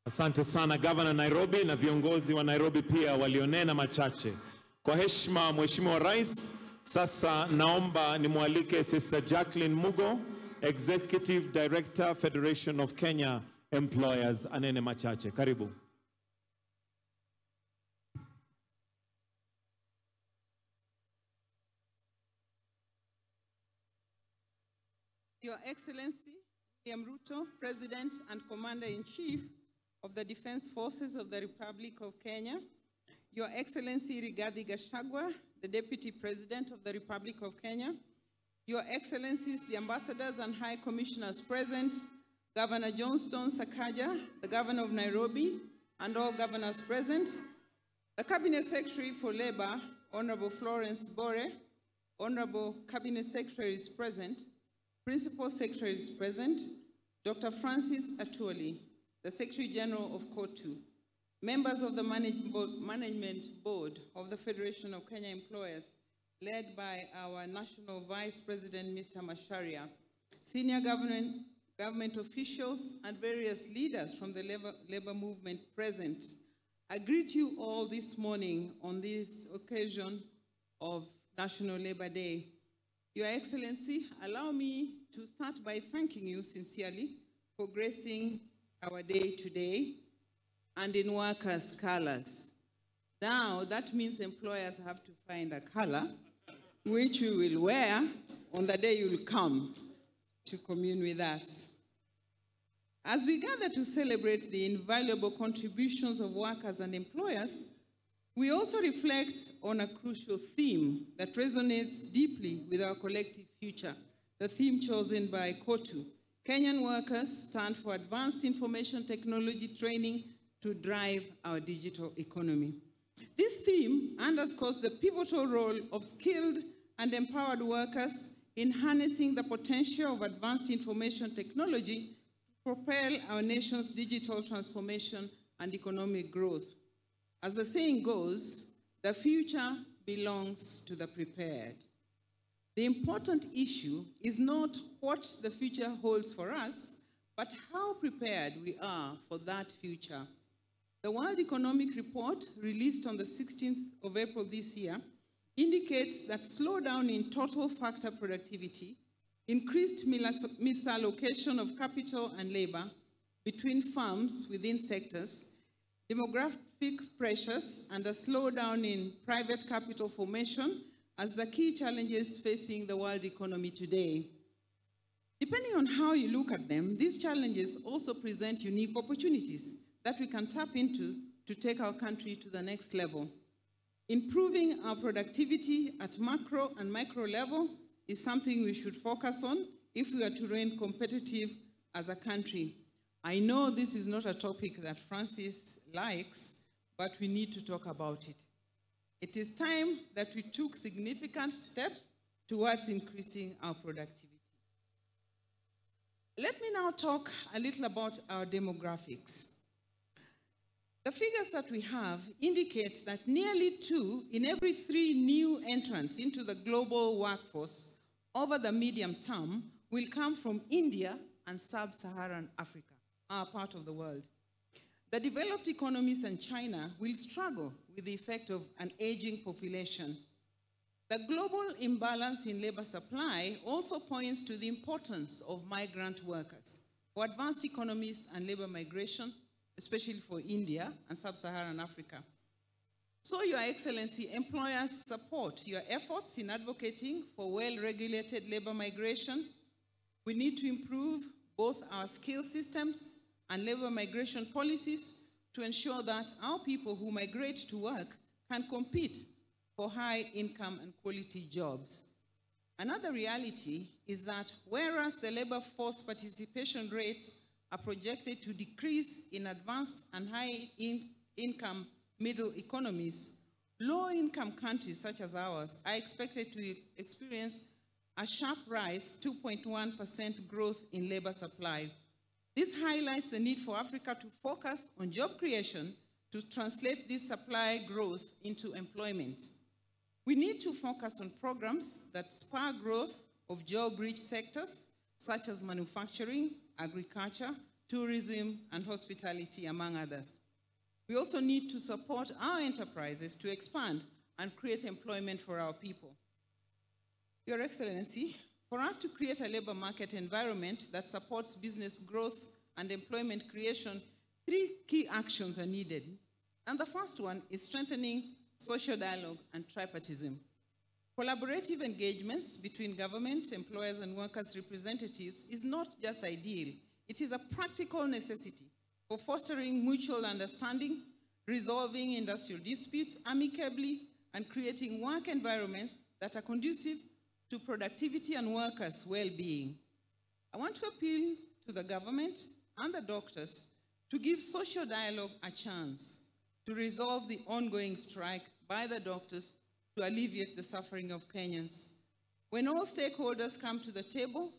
Asante sana Governor Nairobi na viongozi wa Nairobi pia walionena machache. Kwa heshima Mheshimiwa Rais, sasa naomba nimwalike Sister Jacqueline Mugo, Executive Director, Federation of Kenya Employers, anene machache. Karibu. Your Excellency, William Ruto, President and Commander-in-Chief of the Defense Forces of the Republic of Kenya, Your Excellency Rigathi Gachagua, the Deputy President of the Republic of Kenya, Your Excellencies, the Ambassadors and High Commissioners present, Governor Johnston Sakaja, the Governor of Nairobi, and all governors present, the Cabinet Secretary for Labor, Honorable Florence Bore, Honorable Cabinet Secretary is present, Principal Secretary is present, Dr. Francis Atwoli, the Secretary General of COTU, members of the Management Board of the Federation of Kenya Employers, led by our National Vice President, Mr. Macharia, senior government officials, and various leaders from the labor movement present. I greet you all this morning on this occasion of National Labor Day. Your Excellency, allow me to start by thanking you sincerely for gracing our day today and in workers' colors. Now, that means employers have to find a color which you will wear on the day you will come to commune with us. As we gather to celebrate the invaluable contributions of workers and employers, we also reflect on a crucial theme that resonates deeply with our collective future, the theme chosen by COTU. Kenyan workers stand for advanced information technology training to drive our digital economy. This theme underscores the pivotal role of skilled and empowered workers in harnessing the potential of advanced information technology to propel our nation's digital transformation and economic growth. As the saying goes, the future belongs to the prepared. The important issue is not what the future holds for us, but how prepared we are for that future. The World Economic Report, released on the 16th of April this year, indicates that slowdown in total factor productivity, increased misallocation of capital and labor between firms within sectors, demographic pressures, and a slowdown in private capital formation as the key challenges facing the world economy today. Depending on how you look at them, these challenges also present unique opportunities that we can tap into to take our country to the next level. Improving our productivity at macro and micro level is something we should focus on if we are to remain competitive as a country. I know this is not a topic that Francis likes, but we need to talk about it. It is time that we took significant steps towards increasing our productivity. Let me now talk a little about our demographics. The figures that we have indicate that nearly 2 in every 3 new entrants into the global workforce over the medium term will come from India and sub-Saharan Africa, our part of the world. The developed economies and China will struggle with the effect of an aging population. The global imbalance in labor supply also points to the importance of migrant workers for advanced economies and labor migration, especially for India and sub-Saharan Africa. So, Your Excellency, employers support your efforts in advocating for well-regulated labor migration. We need to improve both our skill systems and labor migration policies to ensure that our people who migrate to work can compete for high income and quality jobs. Another reality is that whereas the labor force participation rates are projected to decrease in advanced and high income middle economies, low-income countries such as ours are expected to experience a sharp rise, 2.1% growth in labor supply. This highlights the need for Africa to focus on job creation to translate this supply growth into employment. We need to focus on programs that spur growth of job-rich sectors, such as manufacturing, agriculture, tourism, and hospitality, among others. We also need to support our enterprises to expand and create employment for our people. Your Excellency, for us to create a labor market environment that supports business growth and employment creation, 3 key actions are needed. And the first one is strengthening social dialogue and tripartism. Collaborative engagements between government, employers, and workers' representatives is not just ideal, it is a practical necessity for fostering mutual understanding, resolving industrial disputes amicably, and creating work environments that are conducive to productivity and workers' well-being. I want to appeal to the government and the doctors to give social dialogue a chance to resolve the ongoing strike by the doctors to alleviate the suffering of Kenyans. When all stakeholders come to the table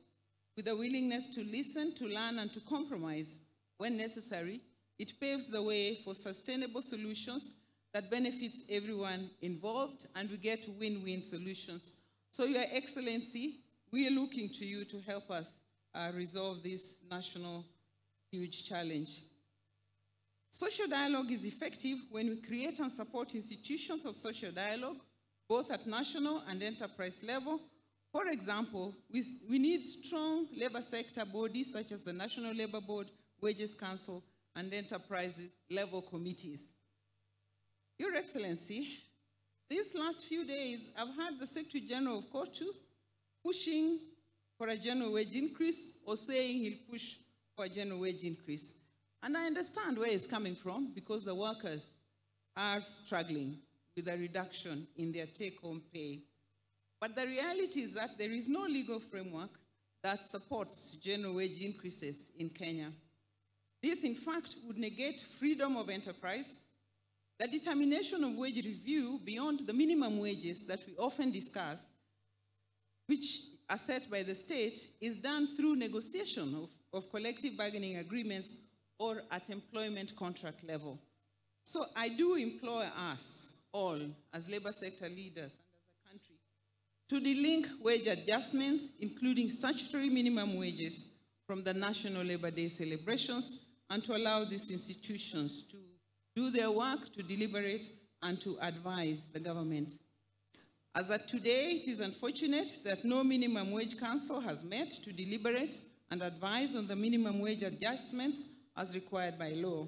with a willingness to listen, to learn, and to compromise when necessary, it paves the way for sustainable solutions that benefits everyone involved, and we get win-win solutions. So, Your Excellency, we are looking to you to help us resolve this national huge challenge. Social dialogue is effective when we create and support institutions of social dialogue, both at national and enterprise level. For example, we need strong labor sector bodies such as the National Labor Board, Wages Council, and enterprise level committees. Your Excellency, these last few days, I've heard the Secretary General of Kotu pushing for a general wage increase or saying he'll push for a general wage increase. And I understand where he's coming from because the workers are struggling with a reduction in their take-home pay. But the reality is that there is no legal framework that supports general wage increases in Kenya. This, in fact, would negate freedom of enterprise. The determination of wage review beyond the minimum wages that we often discuss, which are set by the state, is done through negotiation of collective bargaining agreements or at employment contract level. So I do implore us all as labor sector leaders and as a country to delink wage adjustments, including statutory minimum wages, from the National Labor Day celebrations, and to allow these institutions to do their work, to deliberate, and to advise the government. As of today, it is unfortunate that no minimum wage council has met to deliberate and advise on the minimum wage adjustments as required by law.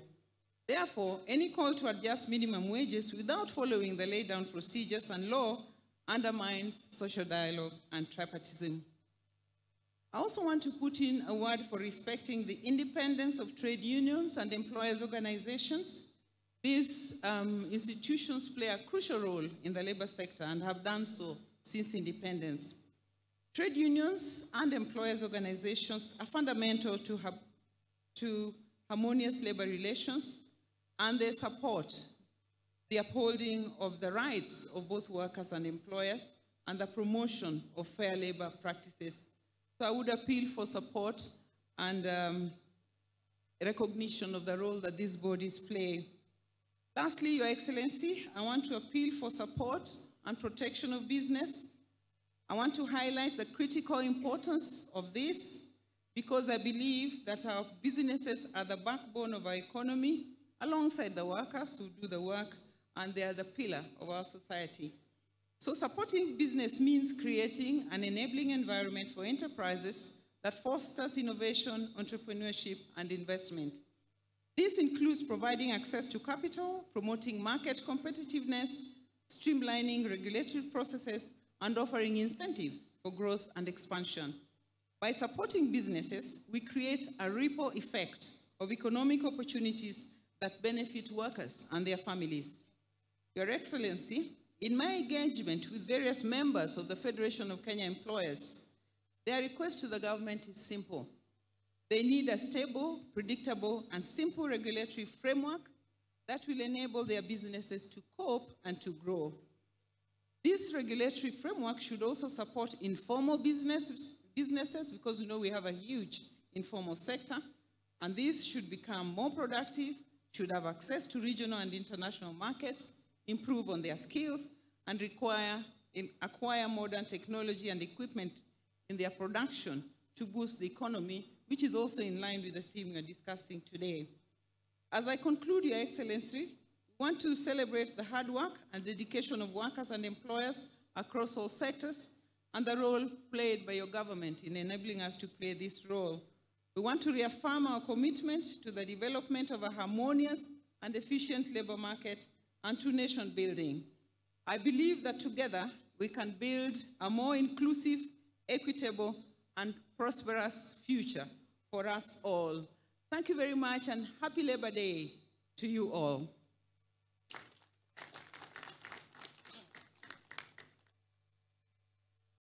Therefore, any call to adjust minimum wages without following the laid down procedures and law undermines social dialogue and tripartism. I also want to put in a word for respecting the independence of trade unions and employers' organizations. These institutions play a crucial role in the labor sector and have done so since independence. Trade unions and employers' organizations are fundamental to harmonious labor relations, and they support the upholding of the rights of both workers and employers and the promotion of fair labor practices. So I would appeal for support and recognition of the role that these bodies play. Lastly, Your Excellency, I want to appeal for support and protection of business. I want to highlight the critical importance of this because I believe that our businesses are the backbone of our economy alongside the workers who do the work, and they are the pillar of our society. So supporting business means creating an enabling environment for enterprises that fosters innovation, entrepreneurship, and investment. This includes providing access to capital, promoting market competitiveness, streamlining regulatory processes, and offering incentives for growth and expansion. By supporting businesses, we create a ripple effect of economic opportunities that benefit workers and their families. Your Excellency, in my engagement with various members of the Federation of Kenya Employers, their request to the government is simple. They need a stable, predictable, and simple regulatory framework that will enable their businesses to cope and to grow. This regulatory framework should also support informal businesses because we know we have a huge informal sector, and these should become more productive, should have access to regional and international markets, improve on their skills, and acquire modern technology and equipment in their production to boost the economy, which is also in line with the theme we are discussing today. As I conclude, Your Excellency, we want to celebrate the hard work and dedication of workers and employers across all sectors and the role played by your government in enabling us to play this role. We want to reaffirm our commitment to the development of a harmonious and efficient labor market and to nation building. I believe that together we can build a more inclusive, equitable, and prosperous future for us all. Thank you very much, and happy Labor Day to you all.